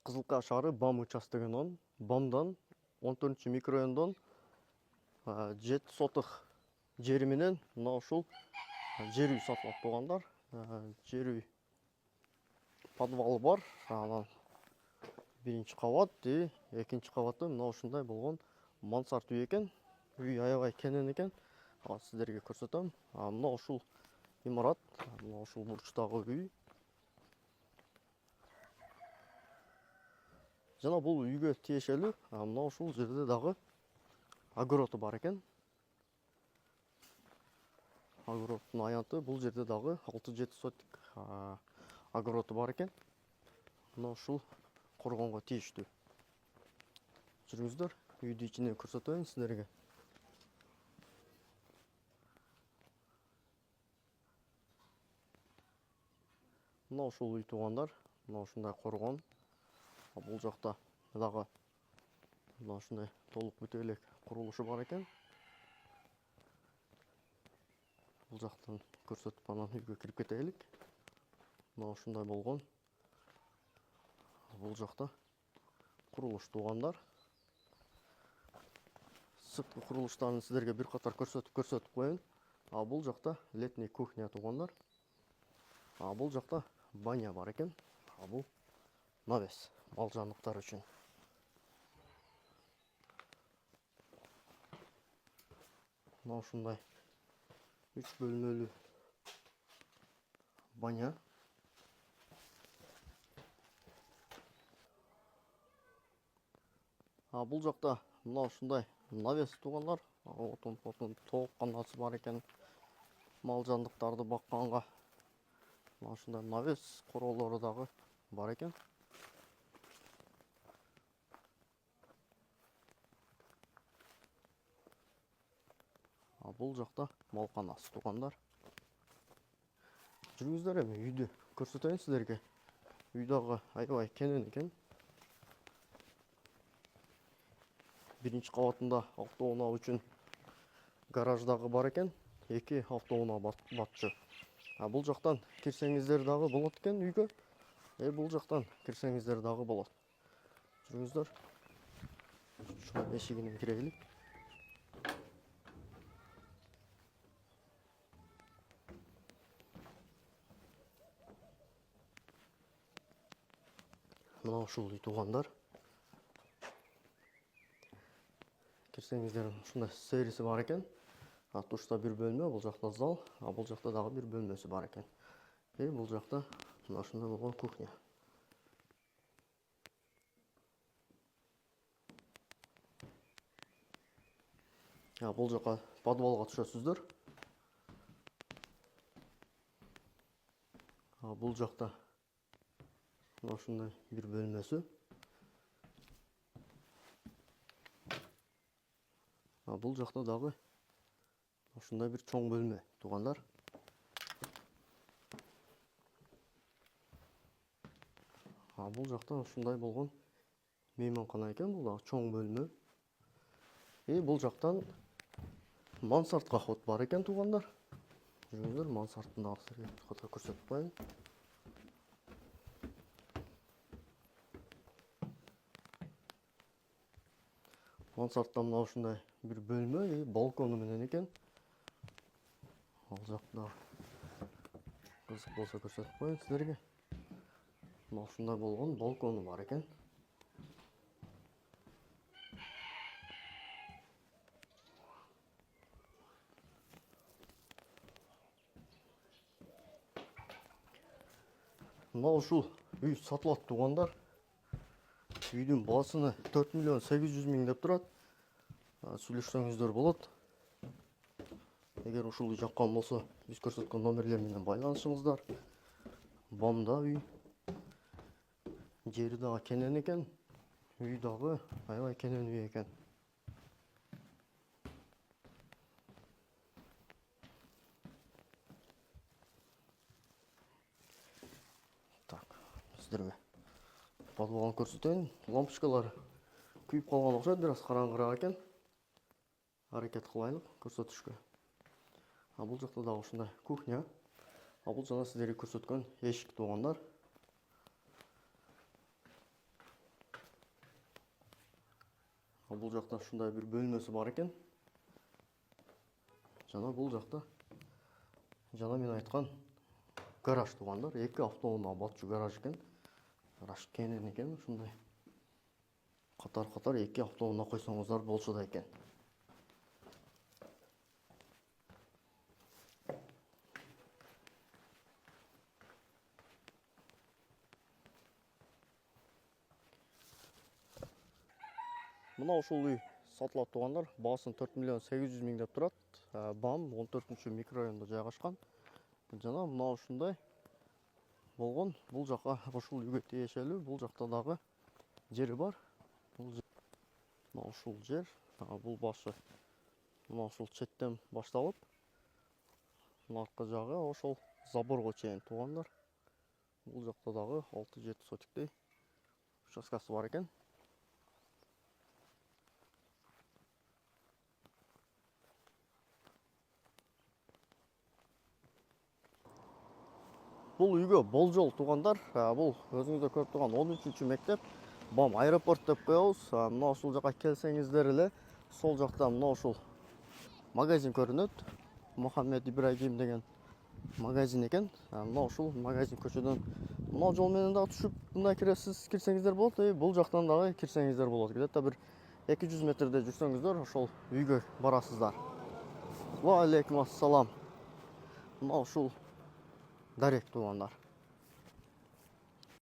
Кызылка шаары БАМ участогынан, БАМдан 14 микрорайондан 7 сотық жери менен мына ушул жер үй сатылат болгондар. Жер үй подвалы бар. Анан биринчи кабат, экинчи кабаты мына ушундай болгон мансард үй экен. Үй аябай кенен экен. Сиздерге көрсөтөм. Мына ушул имарат, мына ушул бурчтагы үй. Жана бул үйгө тиешелүү мына ушул жерде дагы огороду бар экен. Огороддун аянты бул жерде дагы 6-7 сотик огороду бар экен. Мына ушул коргонго тийиштүү. Жүрүңүздөр, үйдү ичинен көрсөтөйүн сиздерге. Мына ушул үй туугандар, мына ушундай коргон. Бул жакта дагы мына ушундай толук бүтө элек курулушу бар экен. Бул жактан көрсөтүп анан үйгө кирип кетелик. Мына ушундай болгон. Бул жакта курулуш туугандар. Сырткы курулуштарын сиздерге бир катар көрсөтүп коеюн. Бул жакта летний кухня туугандар. Бул жакта баня бар экен. Бул навес мал жандыктар үчүн. Мына ушундай 3 бөлмөлүү баня. Бул жакта мына ушундай навес туугандар. Отун тоок канасы бар экен. Мал жандыктарды бакканга мына ушундай навес короолору дагы бар экен. Бул жакта мал канасы туугандар. Жүрүңүздөр, эми үйдү көрсөтөйүн сиздерге. Үй дагы аябай кенен экен. Биринчи кабатында автоунаа үчүн гараж дагы бар экен. 2 автоунаа батчу. Бул жактан кирсеңиздер дагы болот экен үйгө. Бул жактан кирсеңиздер дагы болот. Жүрүңүздөр. Ушул эшигинен кирелик. Мына ушул үй туугандар. Кирсеңиздер ушундай сервиси бар экен. Тушта бир бөлмө, бул жакта зал, бул жакта дагы бир бөлмөсү бар экен. Бул жакта мына ушундай болгон кухня. Бул жака подвалга түшөсүздөр. Бул жакта мына ушундай бир бөлмөсү. Бул жакта дагы ушундай бир чоң бөлмө туугандар. Бул жакта ушундай болгон мейманкана экен, бул дагы чоң бөлмө. Бул жактан мансардка ход бар экен туугандар. Жүрүңүздөр, мансардын дагы сиздерге көрсөтүп коеюн. Мансардта мына ушундай бир бөлмө, балкону менен экен. Ал жакта кызык болсо көрсөтүп коеюн сиздерге. Мына ушундай болгон балкону бар экен. Мына ушул үй сатылат туугандар. Үйдүн баасыны 4 миллион 800 миң деп турат. Сүйлөшсөңүздөр болот. Эгер ушул үй жаккан болсо, биз көрсөткөн номерлер менен байланышыңыздар. БАМда үй. Жери дагы кенен экен. Үй дагы аябай кенен үй экен. Сиздерге подвалын көрсөтөйүн. Лампочкалар күйүп калган окшойт, бир аз караңгыраак экен. Аракет кылайлык көрсөтүшкө. Бул жакта дагы ушундай кухня. Бул жана сиздерге көрсөткөн эшик туугандар. Бұл жақта шындай бір бөлмесі бар екен. Жана бұл жақта жана мен айтқан гараж туғандар. 2 автоунаа батчу гараж екен. Гараж кенен екен, шындай. Қатар-қатар 2 автоунаа қойсаңыздар болшы да екен. Мына ушул үй сатылат туғандар. Баасын 4 миллион 800 миң деп турат. БАМ 14-чү микрорайонда жайгашкан. Жана мына ушундай болгон. Бул жака ушул үйгө тиешелүү. Бул жакта дагы жери бар. Мына ушул жер, бул башы мына ушул четтен башталып, аркы жагы ошол заборго чейин туғандар. Бул жакта дагы 6-7 сотиктей участкасы бар екен. Бұл үйгө болжол туғандар. Бұл өзіңізде көріп тұрған 13-чү мектеп. БАМ аэропорт деп коебуз. Мына ушул жака келсеңиздер эле, сол жакта мына ушул магазин көрүнөт. Мухаммед Ибрагим деген магазин екен. Мына ушул магазин көчөдөн мына жол менен дагы түшүп, мына кирсеңиздер болот. Бул жактан дагы кирсеңиздер болот. Где-то бир 200 метрде жүрсөңүздөр ошол үйгө барасыздар. Ва алейкум ассалам. Мына ушул дарек туғандар.